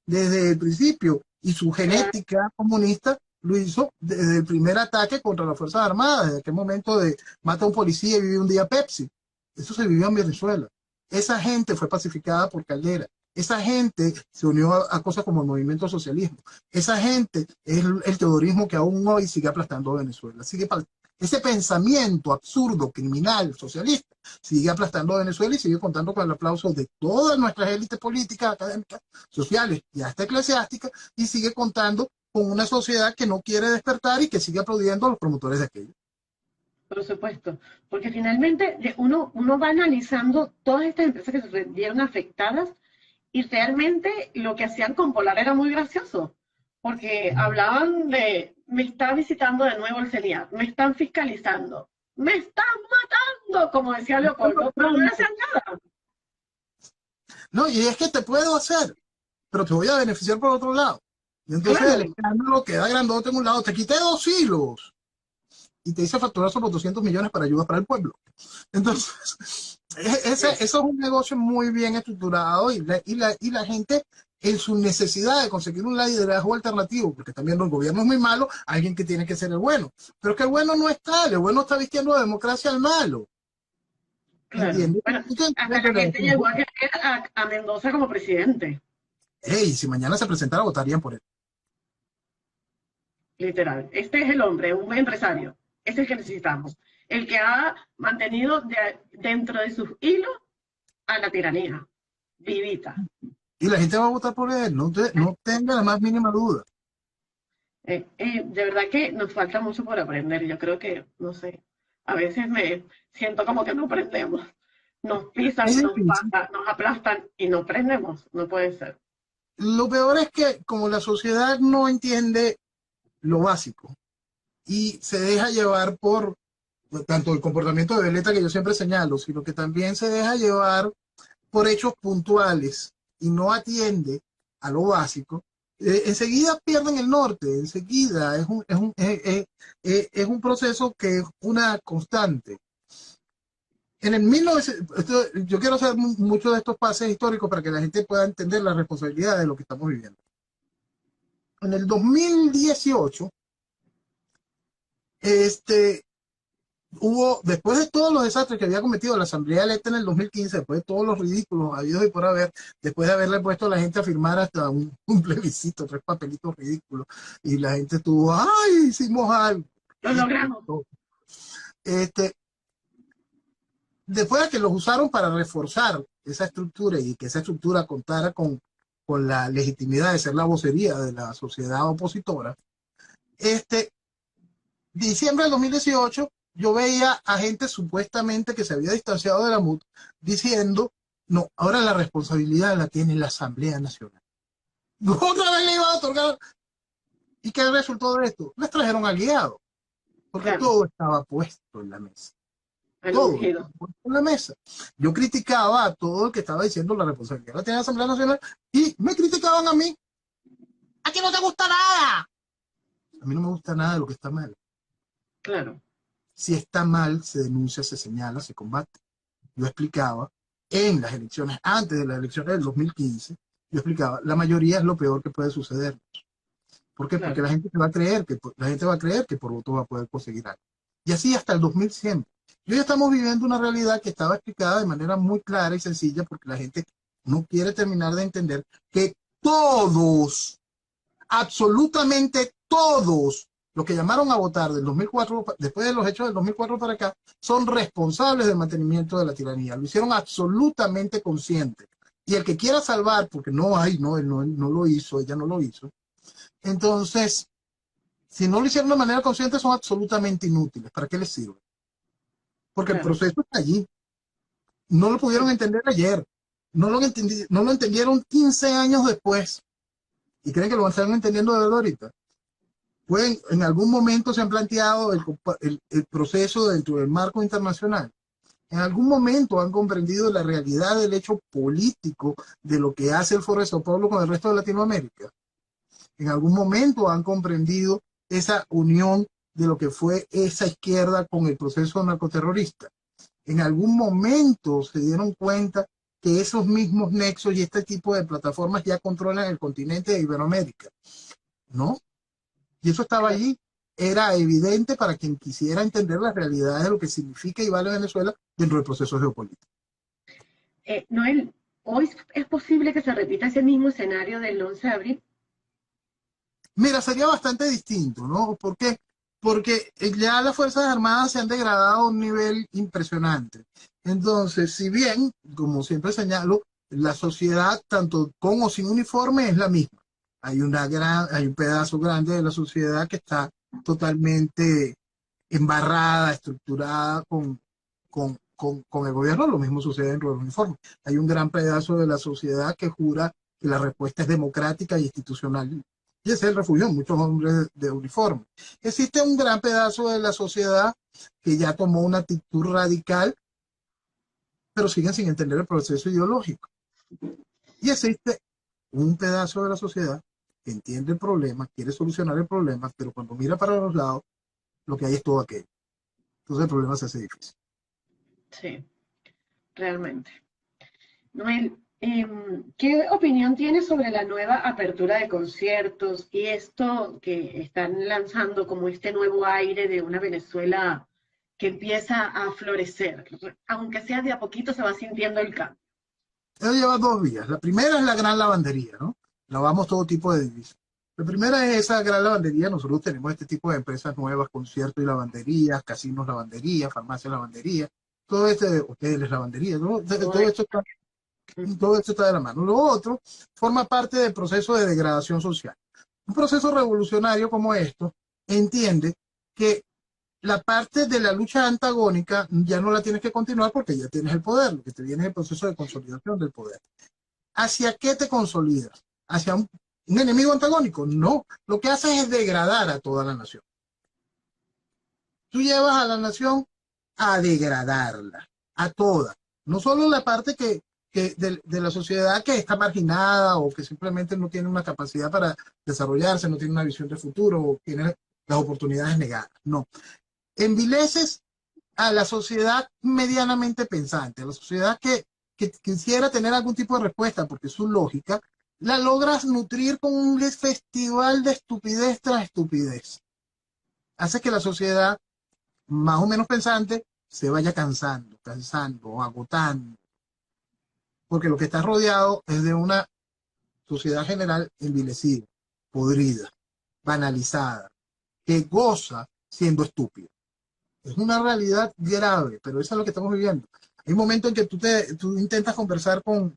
desde el principio. Y su genética comunista lo hizo desde el primer ataque contra las Fuerzas Armadas, desde aquel momento de mata a un policía y vive un día Pepsi. Eso se vivió en Venezuela. Esa gente fue pacificada por Caldera. Esa gente se unió a cosas como el movimiento socialismo. Esa gente es el teodorismo que aún hoy sigue aplastando a Venezuela. Ese pensamiento absurdo, criminal, socialista, sigue aplastando a Venezuela y sigue contando con el aplauso de todas nuestras élites políticas, académicas, sociales y hasta eclesiásticas, y sigue contando con una sociedad que no quiere despertar y que sigue aplaudiendo a los promotores de aquello. Por supuesto, porque finalmente uno va analizando todas estas empresas que se vieron afectadas y realmente lo que hacían con Polar era muy gracioso, porque hablaban de, me está visitando de nuevo el CENIAT, me están fiscalizando, me están matando, como decía Leopoldo, pero no hacían nada. No, y es que te puedo hacer, pero te voy a beneficiar por otro lado. Y entonces claro, el escándalo queda grandote en un lado, te quité 2 hilos y te hice facturar sobre 200 millones para ayudas para el pueblo. Entonces, eso es un negocio muy bien estructurado y la gente en su necesidad de conseguir un liderazgo alternativo, porque también el gobierno es muy malo, alguien que tiene que ser el bueno. Pero que el bueno no está, el bueno está vistiendo la democracia al malo. Claro. Bueno, hasta la gente llegó a querer a Mendoza como presidente. Hey, si mañana se presentara, votarían por él. Literal. Este es el hombre, un empresario. Ese es el que necesitamos. El que ha mantenido dentro de sus hilos a la tiranía vivita. Y la gente va a votar por él, no tenga la más mínima duda. De verdad que nos falta mucho por aprender. Yo creo que, no sé, a veces me siento como que no aprendemos. Nos pisan, nos aplastan y no aprendemos. No puede ser. Lo peor es que como la sociedad no entiende lo básico y se deja llevar por tanto el comportamiento de Veleta que yo siempre señalo, sino que también se deja llevar por hechos puntuales y no atiende a lo básico, enseguida pierden el norte, enseguida es un proceso que es una constante. En el 1900, yo quiero hacer muchos de estos pases históricos para que la gente pueda entender la responsabilidad de lo que estamos viviendo. En el 2018, hubo, después de todos los desastres que había cometido la Asamblea electa en el 2015, después de todos los ridículos habidos y por haber, después de haberle puesto a la gente a firmar hasta un plebiscito, 3 papelitos ridículos, y la gente estuvo, ¡ay, hicimos algo! Lo logramos. Después de que los usaron para reforzar esa estructura y que esa estructura contara con la legitimidad de ser la vocería de la sociedad opositora, diciembre del 2018, yo veía a gente supuestamente que se había distanciado de la MUD diciendo, no, ahora la responsabilidad la tiene la Asamblea Nacional. Otra vez le iba a otorgar. ¿Y qué resultó de esto? Les trajeron aliados, porque claro, todo estaba puesto en la mesa. Todo estaba puesto en la mesa. Yo criticaba a todo el que estaba diciendo la responsabilidad la tiene la Asamblea Nacional y me criticaban a mí. ¡A ti no te gusta nada! A mí no me gusta nada de lo que está mal. Claro. Si está mal, se denuncia, se señala, se combate. yo explicaba en las elecciones, antes de las elecciones del 2015, yo explicaba, la mayoría es lo peor que puede suceder. ¿Por qué? Porque claro, la gente te va a creer que la gente va a creer que por voto va a poder conseguir algo. Y así hasta el 2100. Y hoy estamos viviendo una realidad que estaba explicada de manera muy clara y sencilla porque la gente no quiere terminar de entender que todos, absolutamente todos, los que llamaron a votar del 2004, después de los hechos del 2004 para acá, son responsables del mantenimiento de la tiranía. Lo hicieron absolutamente consciente. Y el que quiera salvar, porque no hay, no, él no lo hizo, ella no lo hizo, entonces, si no lo hicieron de manera consciente, son absolutamente inútiles. ¿Para qué les sirve? Porque el claro. proceso está allí. No lo pudieron Sí, entender ayer. No lo entendieron 15 años después. ¿Y creen que lo están entendiendo de verdad ahorita? Pueden, en algún momento se han planteado el proceso dentro del marco internacional. En algún momento han comprendido la realidad del hecho político de lo que hace el Foro de Sao Paulo con el resto de Latinoamérica. En algún momento han comprendido esa unión de lo que fue esa izquierda con el proceso narcoterrorista. En algún momento se dieron cuenta que esos mismos nexos y este tipo de plataformas ya controlan el continente de Iberoamérica, ¿no? Y eso estaba claro. allí. Era evidente para quien quisiera entender la realidad de lo que significa y vale Venezuela dentro del proceso geopolítico. Noel, ¿hoy es posible que se repita ese mismo escenario del 11 de abril? Mira, sería bastante distinto, ¿no? ¿Por qué? Porque ya las Fuerzas Armadas se han degradado a un nivel impresionante. Entonces, si bien, como siempre señalo, la sociedad, tanto con o sin uniforme, es la misma. Hay un pedazo grande de la sociedad que está totalmente embarrada, estructurada con el gobierno. Lo mismo sucede dentro del uniforme. Hay un gran pedazo de la sociedad que jura que la respuesta es democrática y institucional. Y ese es el refugio de muchos hombres de uniforme. Existe un gran pedazo de la sociedad que ya tomó una actitud radical, pero siguen sin entender el proceso ideológico. Y existe un pedazo de la sociedad que entiende el problema, quiere solucionar el problema, pero cuando mira para los lados, lo que hay es todo aquello. Entonces el problema se hace difícil. Sí, realmente. Noel, ¿qué opinión tienes sobre la nueva apertura de conciertos y esto que están lanzando como este nuevo aire de una Venezuela que empieza a florecer? Aunque sea de a poquito se va sintiendo el cambio. Eso lleva dos vías. La primera es la gran lavandería, ¿no? Lavamos todo tipo de divisas. La primera es esa gran lavandería. Nosotros tenemos este tipo de empresas nuevas, conciertos y lavanderías, casinos lavandería, farmacias lavandería, todo este, hoteles lavandería, ¿no? Todo esto. Todo esto está de la mano. Lo otro forma parte del proceso de degradación social. Un proceso revolucionario como esto entiende que la parte de la lucha antagónica ya no la tienes que continuar porque ya tienes el poder, lo que te viene es el proceso de consolidación del poder. ¿Hacia qué te consolidas? ¿Hacia un enemigo antagónico? No, lo que haces es degradar a toda la nación. Tú llevas a la nación a degradarla, a toda. No solo la parte de la sociedad que está marginada o que simplemente no tiene una capacidad para desarrollarse, no tiene una visión de futuro o tiene las oportunidades negadas. No. Envileces a la sociedad medianamente pensante, a la sociedad que quisiera tener algún tipo de respuesta porque su lógica, la logras nutrir con un festival de estupidez tras estupidez. Hace que la sociedad más o menos pensante se vaya cansando, agotando, porque lo que está rodeado es de una sociedad general envilecida, podrida, banalizada, que goza siendo estúpida. Es una realidad grave, pero eso es lo que estamos viviendo. Hay un momento en que tú intentas conversar con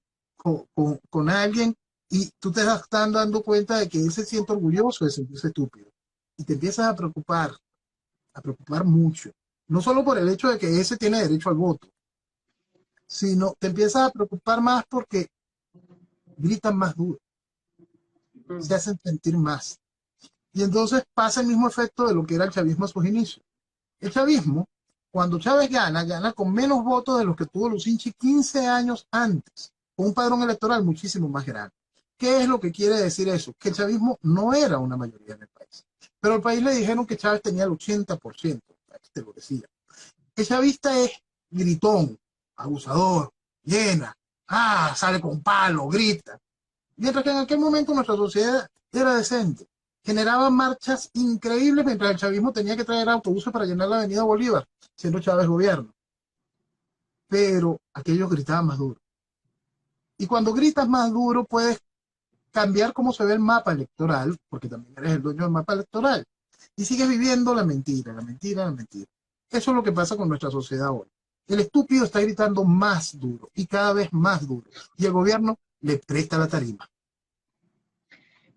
alguien y tú te estás dando cuenta de que él se siente orgulloso de sentirse estúpido. Y te empiezas a preocupar mucho. No solo por el hecho de que ese tiene derecho al voto, sino te empiezas a preocupar más porque gritan más duro, se hacen sentir más. Y entonces pasa el mismo efecto de lo que era el chavismo a sus inicios. El chavismo, cuando Chávez gana con menos votos de los que tuvo Lucinchi 15 años antes, con un padrón electoral muchísimo más grande. ¿Qué es lo que quiere decir eso? Que el chavismo no era una mayoría en el país. Pero al país le dijeron que Chávez tenía el 80%, te lo decía. El chavista es gritón, abusador, llena, sale con palo, grita. Mientras que en aquel momento nuestra sociedad era decente. Generaba marchas increíbles mientras el chavismo tenía que traer autobuses para llenar la avenida Bolívar, siendo Chávez gobierno. Pero aquellos gritaban más duro. Y cuando gritas más duro puedes cambiar cómo se ve el mapa electoral, porque también eres el dueño del mapa electoral. Y sigues viviendo la mentira, la mentira, la mentira. Eso es lo que pasa con nuestra sociedad hoy. El estúpido está gritando más duro y cada vez más duro. Y el gobierno le presta la tarima.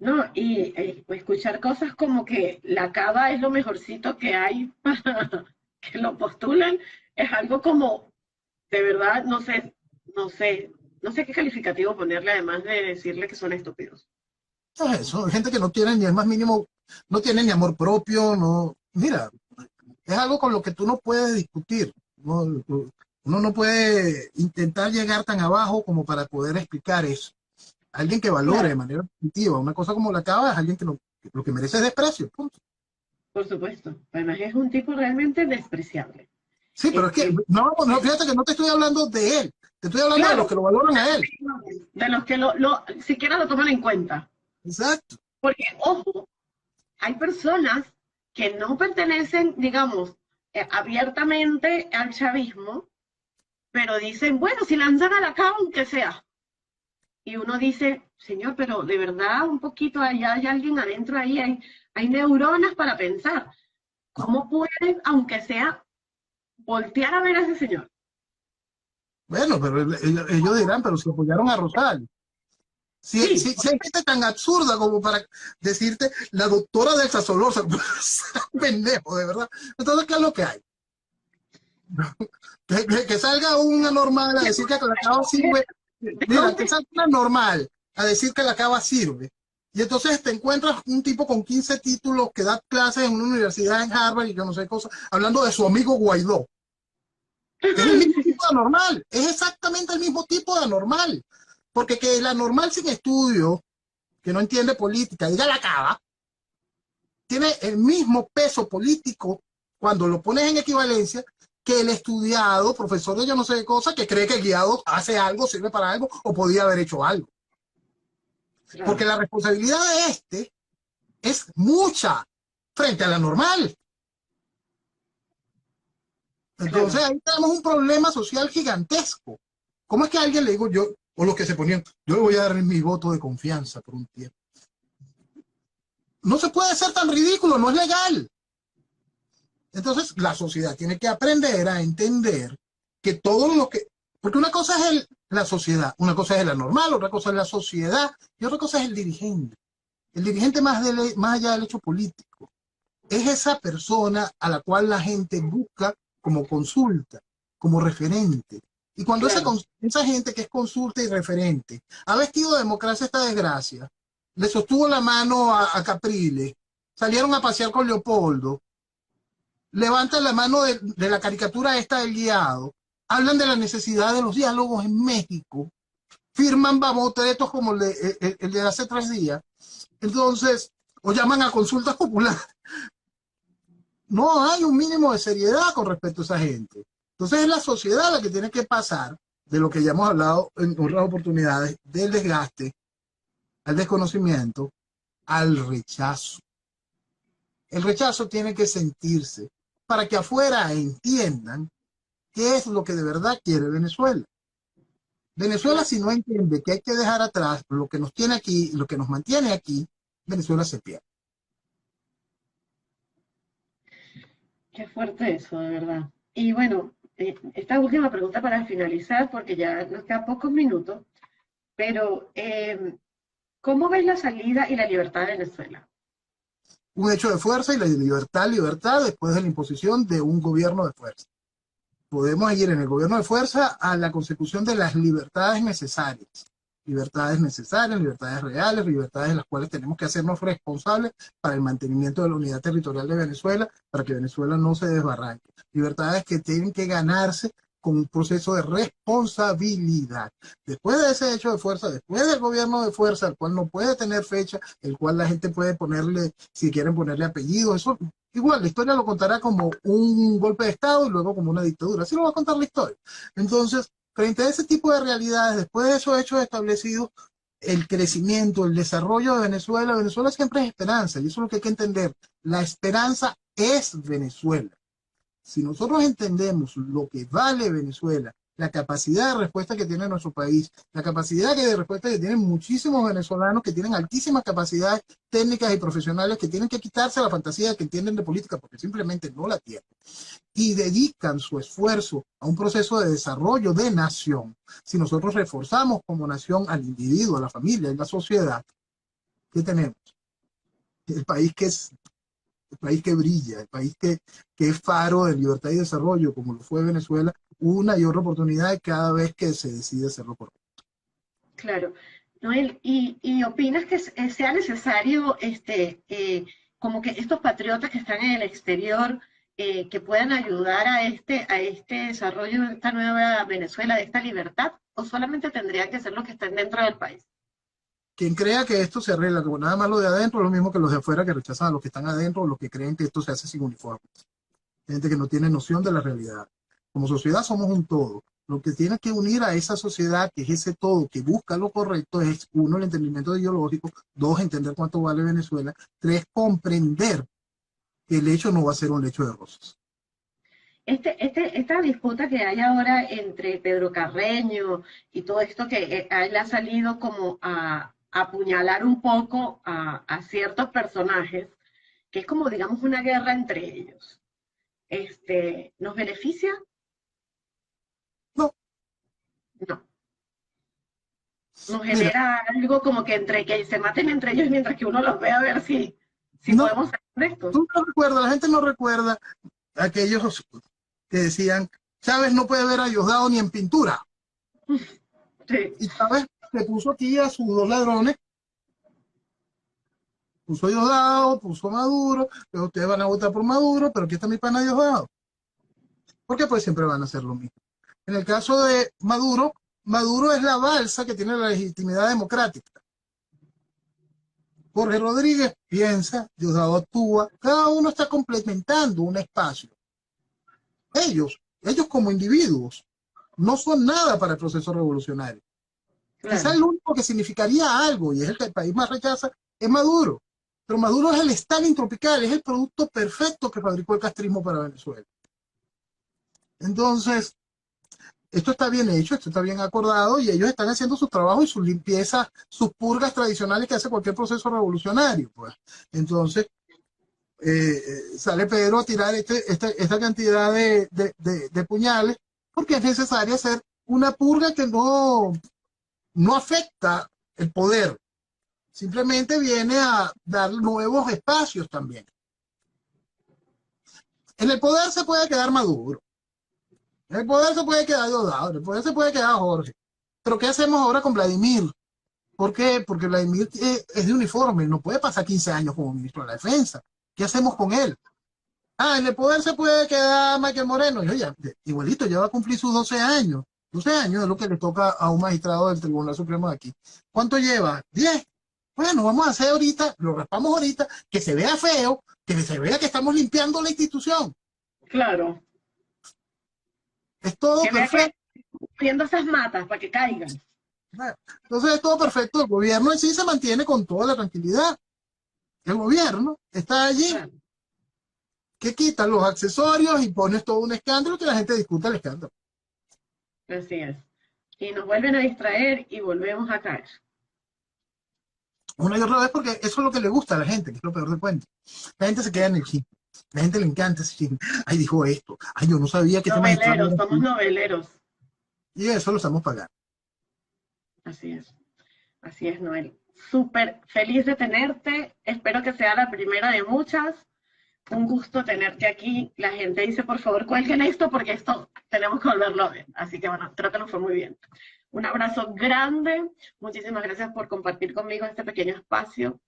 No, y escuchar cosas como que la cava es lo mejorcito que hay para que lo postulan, es algo como, de verdad, no sé qué calificativo ponerle además de decirle que son estúpidos. No es eso, gente que no tiene ni el más mínimo, no tiene ni amor propio, no. Mira, es algo con lo que tú no puedes discutir. No, uno no puede intentar llegar tan abajo como para poder explicar eso. Alguien que valore de Claro, manera positiva una cosa como la cava es alguien que lo que merece es desprecio, punto. por supuesto. Además es un tipo realmente despreciable. Sí, pero es que, Eh, no, fíjate que no te estoy hablando de él, te estoy hablando de los claro, que lo valoran a él. de los que siquiera lo toman en cuenta. Exacto. Porque, ojo, hay personas que no pertenecen, digamos, abiertamente al chavismo, pero dicen, bueno, si lanzan a la cava, aunque sea. Y uno dice, señor, pero de verdad un poquito allá hay alguien adentro ahí, hay neuronas para pensar. ¿Cómo pueden, aunque sea, voltear a ver a ese señor? Bueno, pero ellos dirán, pero si apoyaron a Rosales. Sí, Si hay gente tan absurda como para decirte la doctora del Solorza, pendejo, de verdad. Entonces, ¿qué es lo que hay? Que salga una normal a decir que la cava sirve. ¿de Mira, que dónde? salga una normal a decir que la cava sirve. Y entonces te encuentras un tipo con 15 títulos que da clases en una universidad en Harvard y que no sé cosas, hablando de su amigo Guaidó. Es el mismo tipo de anormal, es exactamente el mismo tipo de anormal. Porque que el anormal sin estudio, que no entiende política, diga la cava, tiene el mismo peso político cuando lo pones en equivalencia que el estudiado, profesor de yo no sé qué cosa, que cree que el guiado hace algo, sirve para algo o podía haber hecho algo. Porque Claro, la responsabilidad de este es mucha frente a la normal. Entonces claro. ahí tenemos un problema social gigantesco. ¿Cómo es que a alguien le digo yo, o los que se ponían, yo le voy a dar mi voto de confianza por un tiempo? No se puede ser tan ridículo, no es legal. Entonces, la sociedad tiene que aprender a entender que todo lo que... Porque una cosa es la sociedad, una cosa es la normal, otra cosa es la sociedad y otra cosa es el dirigente. El dirigente más allá del hecho político. Es esa persona a la cual la gente busca como consulta, como referente. Y cuando Claro. esa gente que es consulta y referente ha vestido de democracia esta desgracia, le sostuvo la mano a Capriles, salieron a pasear con Leopoldo, levantan la mano de la caricatura esta del guiado, hablan de la necesidad de los diálogos en México, firman mamotretos como el de hace 3 días, entonces, o llaman a consultas populares. No hay un mínimo de seriedad con respecto a esa gente. Entonces es la sociedad la que tiene que pasar de lo que ya hemos hablado en otras oportunidades, del desgaste, al desconocimiento, al rechazo. El rechazo tiene que sentirse para que afuera entiendan qué es lo que de verdad quiere Venezuela. Venezuela, Claro. si no entiende que hay que dejar atrás lo que nos tiene aquí, lo que nos mantiene aquí, Venezuela se pierde. Qué fuerte eso, de verdad. Y bueno, esta última pregunta para finalizar, porque ya nos quedan pocos minutos, pero ¿cómo ves la salida y la libertad de Venezuela? Un hecho de fuerza y la libertad después de la imposición de un gobierno de fuerza. Podemos ir en el gobierno de fuerza a la consecución de las libertades necesarias, libertades reales, libertades de las cuales tenemos que hacernos responsables para el mantenimiento de la unidad territorial de Venezuela, para que Venezuela no se desbarranque. Libertades que tienen que ganarse con un proceso de responsabilidad. Después de ese hecho de fuerza, después del gobierno de fuerza, el cual no puede tener fecha, el cual la gente puede ponerle, si quieren ponerle apellido, eso igual la historia lo contará como un golpe de Estado y luego como una dictadura. Así lo va a contar la historia. Entonces, frente a ese tipo de realidades, después de esos hechos establecidos, el crecimiento, el desarrollo de Venezuela, Venezuela siempre es esperanza, y eso es lo que hay que entender. La esperanza es Venezuela. Si nosotros entendemos lo que vale Venezuela, la capacidad de respuesta que tiene nuestro país, la capacidad de respuesta que tienen muchísimos venezolanos que tienen altísimas capacidades técnicas y profesionales, que tienen que quitarse la fantasía que entienden de política porque simplemente no la tienen, y dedican su esfuerzo a un proceso de desarrollo de nación. Si nosotros reforzamos como nación al individuo, a la familia y la sociedad, ¿qué tenemos? El país que es el país que brilla, el país que es faro de libertad y desarrollo, como lo fue Venezuela, una y otra oportunidad cada vez que se decide hacerlo por otro. Claro. Noel, ¿y opinas que sea necesario como que estos patriotas que están en el exterior que puedan ayudar a este desarrollo de esta nueva Venezuela, de esta libertad, o solamente tendrían que ser los que estén dentro del país? Quien crea que esto se arregla con nada más lo de adentro es lo mismo que los de afuera que rechazan a los que están adentro o los que creen que esto se hace sin uniformes. Gente que no tiene noción de la realidad. Como sociedad somos un todo. Lo que tiene que unir a esa sociedad, que es ese todo, que busca lo correcto, es uno, el entendimiento ideológico, dos, entender cuánto vale Venezuela, tres, comprender que el hecho no va a ser un lecho de rosas. Esta disputa que hay ahora entre Pedro Carreño y todo esto que a él ha salido como a apuñalar un poco a ciertos personajes, que es como, digamos, una guerra entre ellos. ¿Nos beneficia? No, No. Nos mira, genera algo como que entre que se maten entre ellos mientras que uno los ve a ver si no, podemos ser honestos. tú no recuerdas, la gente no recuerda a aquellos que decían, Chávez no puede ver a Diosdado ni en pintura. Sí, Y Chávez le puso aquí a sus dos ladrones, puso a Diosdado, puso a Maduro, pero ustedes van a votar por Maduro, pero aquí está mi pana Diosdado. Porque pues siempre van a hacer lo mismo. En el caso de Maduro, Maduro es la balsa que tiene la legitimidad democrática. Jorge Rodríguez piensa, Diosdado actúa, cada uno está complementando un espacio. Ellos como individuos, no son nada para el proceso revolucionario. Quizás claro. el único que significaría algo, y es el que el país más rechaza, es Maduro. Pero Maduro es el Stalin tropical, es el producto perfecto que fabricó el castrismo para Venezuela. Entonces, esto está bien hecho, esto está bien acordado, y ellos están haciendo su trabajo y sus limpiezas, sus purgas tradicionales que hace cualquier proceso revolucionario. Pues. Entonces, sale Pedro a tirar esta cantidad de puñales, porque es necesario hacer una purga que no afecta el poder, simplemente viene a dar nuevos espacios también. En el poder se puede quedar Maduro, en el poder se puede quedar Diosdado, en el poder se puede quedar Jorge. Pero ¿qué hacemos ahora con Vladimir? ¿Por qué? Porque Vladimir es de uniforme, no puede pasar 15 años como ministro de la Defensa. ¿Qué hacemos con él? Ah, en el poder se puede quedar Michael Moreno. Y oye, igualito, ya va a cumplir sus 12 años. 12 años es lo que le toca a un magistrado del Tribunal Supremo de aquí. ¿Cuánto lleva? 10. Bueno, vamos a hacer ahorita, lo raspamos ahorita, que se vea feo, que se vea que estamos limpiando la institución. Claro. Es todo Que vea que perfecto. viendo esas matas para que caigan. Entonces es todo perfecto. El gobierno en sí se mantiene con toda la tranquilidad. El gobierno está allí, Claro. que quita los accesorios y pones todo un escándalo que la gente discuta el escándalo. Así es. Y nos vuelven a distraer y volvemos a caer. Una y otra vez porque eso es lo que le gusta a la gente, que es lo peor del cuento. La gente se queda en el chisme. La gente le encanta ese chisme. Ay, dijo esto. Ay, yo no sabía que este magistrado Noveleros, era somos así. noveleros. Y eso lo estamos pagando. Así es, Noel. Súper feliz de tenerte. Espero que sea la primera de muchas. Un gusto tenerte aquí. La gente dice, por favor, cuelguen esto porque esto tenemos que volverlo a ver. Así que bueno, creo que nos fue muy bien. Un abrazo grande. Muchísimas gracias por compartir conmigo este pequeño espacio.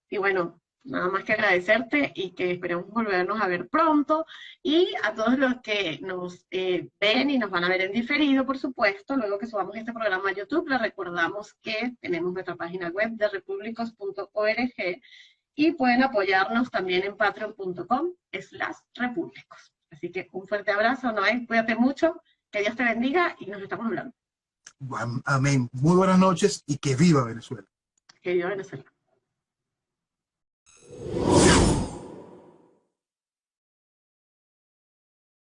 Y bueno, nada más que agradecerte y que esperemos volvernos a ver pronto. Y a todos los que nos ven y nos van a ver en diferido, por supuesto, luego que subamos este programa a YouTube, les recordamos que tenemos nuestra página web de republicos.org y pueden apoyarnos también en patreon.com/repúblicos. Así que un fuerte abrazo, Noé, cuídate mucho, que Dios te bendiga y nos estamos hablando. Amén. Muy buenas noches y que viva Venezuela. Que viva Venezuela.